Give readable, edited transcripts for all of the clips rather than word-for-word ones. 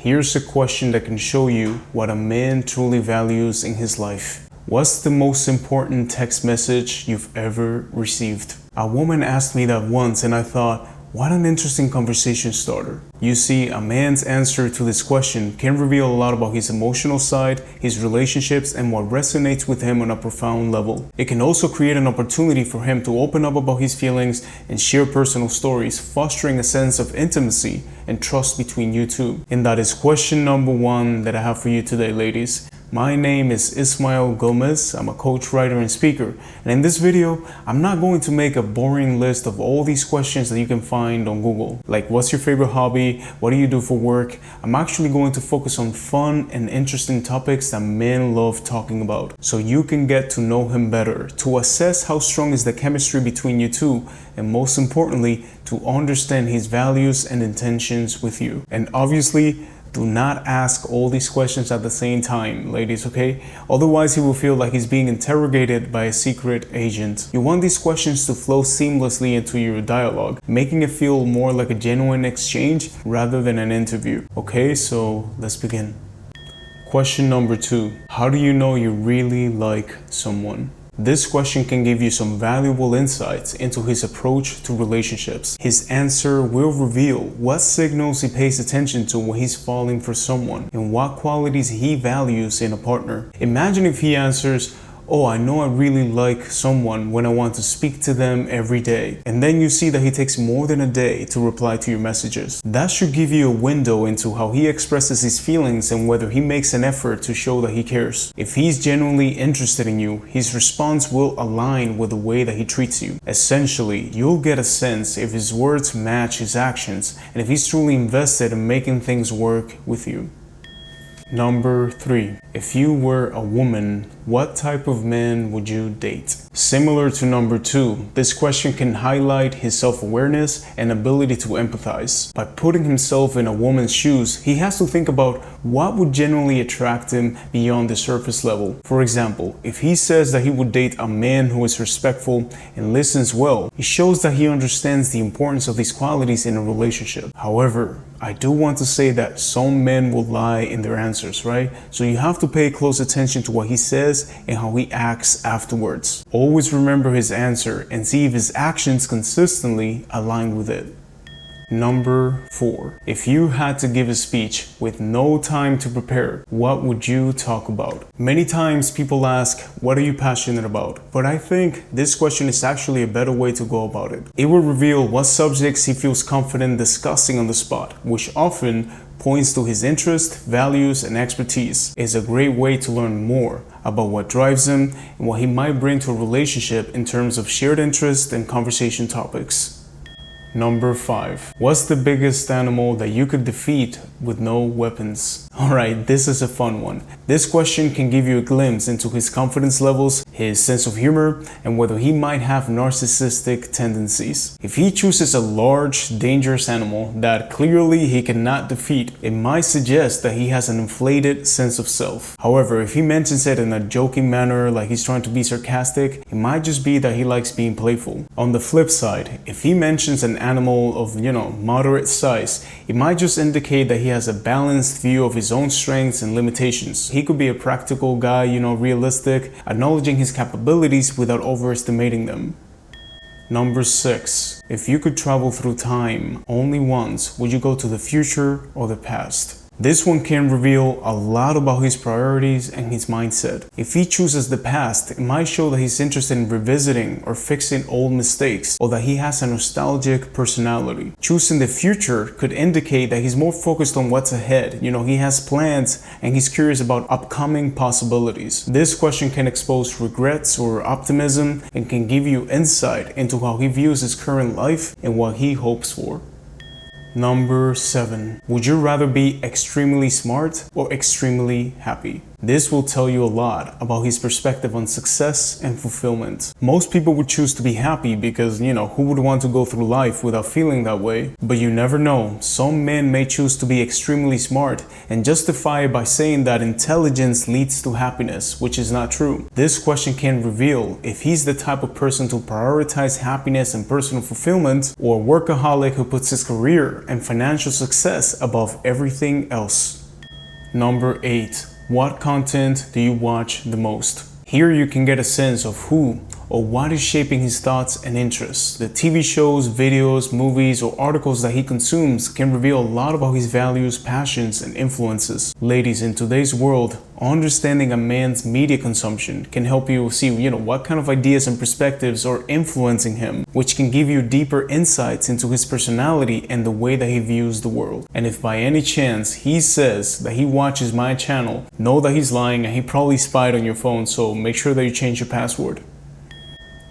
Here's a question that can show you what a man truly values in his life. What's the most important text message you've ever received? A woman asked me that once and I thought, what an interesting conversation starter. You see, a man's answer to this question can reveal a lot about his emotional side, his relationships, and what resonates with him on a profound level. It can also create an opportunity for him to open up about his feelings and share personal stories, fostering a sense of intimacy and trust between you two. And that is question number 1 that I have for you today, ladies. My name is Ismael Gomez. I'm a coach, writer, and speaker. And in this video, I'm not going to make a boring list of all these questions that you can find on Google. Like, what's your favorite hobby? What do you do for work? I'm actually going to focus on fun and interesting topics that men love talking about, so you can get to know him better, to assess how strong is the chemistry between you two, and most importantly, to understand his values and intentions with you. And obviously, do not ask all these questions at the same time, ladies, okay? Otherwise, he will feel like he's being interrogated by a secret agent. You want these questions to flow seamlessly into your dialogue, making it feel more like a genuine exchange rather than an interview. Okay, so let's begin. Question number 2. How do you know you really like someone? This question can give you some valuable insights into his approach to relationships. His answer will reveal what signals he pays attention to when he's falling for someone and what qualities he values in a partner. Imagine if he answers, "Oh, I know I really like someone when I want to speak to them every day." And then you see that he takes more than a day to reply to your messages. That should give you a window into how he expresses his feelings and whether he makes an effort to show that he cares. If he's genuinely interested in you, his response will align with the way that he treats you. Essentially, you'll get a sense if his words match his actions and if he's truly invested in making things work with you. Number 3. If you were a woman, what type of man would you date? Similar to number 2, this question can highlight his self-awareness and ability to empathize. By putting himself in a woman's shoes, he has to think about what would genuinely attract him beyond the surface level. For example, if he says that he would date a man who is respectful and listens well, he shows that he understands the importance of these qualities in a relationship. However, I do want to say that some men will lie in their answers, right? So you have to pay close attention to what he says and how he acts afterwards. Always remember his answer and see if his actions consistently align with it. Number 4. If you had to give a speech with no time to prepare, what would you talk about? Many times people ask, what are you passionate about? But I think this question is actually a better way to go about it. It will reveal what subjects he feels confident discussing on the spot, which often points to his interest, values, and expertise. It's a great way to learn more about what drives him and what he might bring to a relationship in terms of shared interest and conversation topics. Number 5. What's the biggest animal that you could defeat with no weapons? Alright, this is a fun one. This question can give you a glimpse into his confidence levels, his sense of humor, and whether he might have narcissistic tendencies. If he chooses a large, dangerous animal that clearly he cannot defeat, it might suggest that he has an inflated sense of self. However, if he mentions it in a joking manner, like he's trying to be sarcastic, it might just be that he likes being playful. On the flip side, if he mentions an animal of, moderate size, it might just indicate that he has a balanced view of his own strengths and limitations. He could be a practical guy, realistic, acknowledging his capabilities without overestimating them. Number 6. If you could travel through time only once, would you go to the future or the past? This one can reveal a lot about his priorities and his mindset. If he chooses the past, it might show that he's interested in revisiting or fixing old mistakes, or that he has a nostalgic personality. Choosing the future could indicate that he's more focused on what's ahead. He has plans and he's curious about upcoming possibilities. This question can expose regrets or optimism and can give you insight into how he views his current life and what he hopes for. Number 7. Would you rather be extremely smart or extremely happy? This will tell you a lot about his perspective on success and fulfillment. Most people would choose to be happy because, who would want to go through life without feeling that way? But you never know. Some men may choose to be extremely smart and justify it by saying that intelligence leads to happiness, which is not true. This question can reveal if he's the type of person to prioritize happiness and personal fulfillment, or a workaholic who puts his career career and financial success above everything else. Number 8. What content do you watch the most? Here you can get a sense of who or what is shaping his thoughts and interests. The TV shows, videos, movies, or articles that he consumes can reveal a lot about his values, passions, and influences. Ladies, in today's world, understanding a man's media consumption can help you see, what kind of ideas and perspectives are influencing him, which can give you deeper insights into his personality and the way that he views the world. And if by any chance he says that he watches my channel, know that he's lying and he probably spied on your phone, so make sure that you change your password.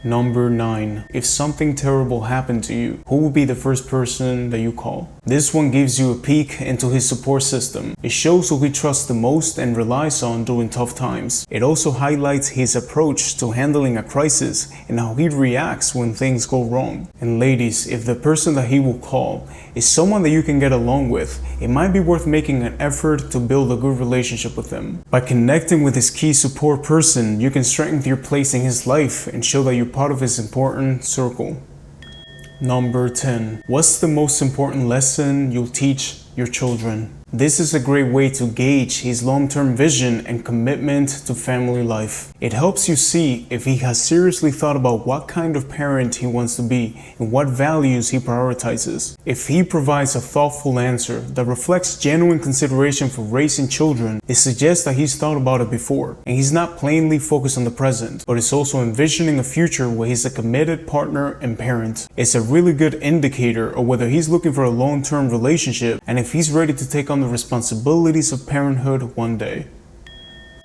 Number 9. If something terrible happened to you, who will be the first person that you call? This one gives you a peek into his support system. It shows who he trusts the most and relies on during tough times. It also highlights his approach to handling a crisis and how he reacts when things go wrong. And ladies, if the person that he will call is someone that you can get along with, it might be worth making an effort to build a good relationship with them. By connecting with this key support person, you can strengthen your place in his life and show that you're part of his important circle. Number 10. What's the most important lesson you'll teach your children? This is a great way to gauge his long-term vision and commitment to family life. It helps you see if he has seriously thought about what kind of parent he wants to be and what values he prioritizes. If he provides a thoughtful answer that reflects genuine consideration for raising children, it suggests that he's thought about it before, and he's not plainly focused on the present, but is also envisioning a future where he's a committed partner and parent. It's a really good indicator of whether he's looking for a long-term relationship and if he's ready to take on the responsibilities of parenthood one day.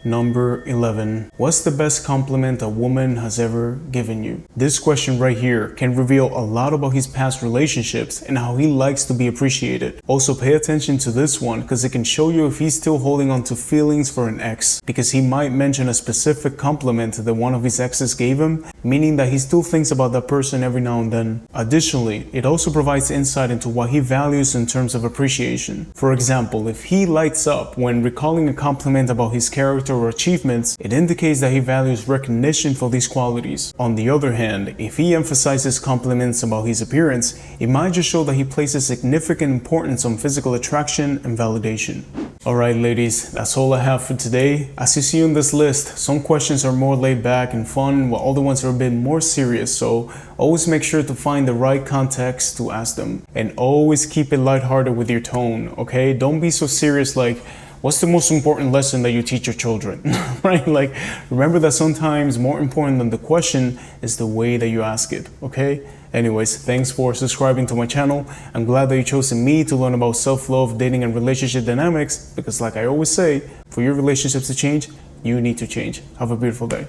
Number 11. What's the best compliment a woman has ever given you? This question right here can reveal a lot about his past relationships and how he likes to be appreciated. Also pay attention to this one because it can show you if he's still holding on to feelings for an ex, because he might mention a specific compliment that one of his exes gave him, meaning that he still thinks about that person every now and then. Additionally, it also provides insight into what he values in terms of appreciation. For example, if he lights up when recalling a compliment about his character or achievements, it indicates that he values recognition for these qualities. On the other hand, if he emphasizes compliments about his appearance, it might just show that he places significant importance on physical attraction and validation. Alright ladies, that's all I have for today. As you see on this list, some questions are more laid back and fun, while other ones are a bit more serious, so always make sure to find the right context to ask them. And always keep it lighthearted with your tone, okay? Don't be so serious like, what's the most important lesson that you teach your children? Right? Like, remember that sometimes more important than the question is the way that you ask it, okay? Anyways, thanks for subscribing to my channel. I'm glad that you chose me to learn about self-love, dating, and relationship dynamics, because like I always say, for your relationships to change, you need to change. Have a beautiful day.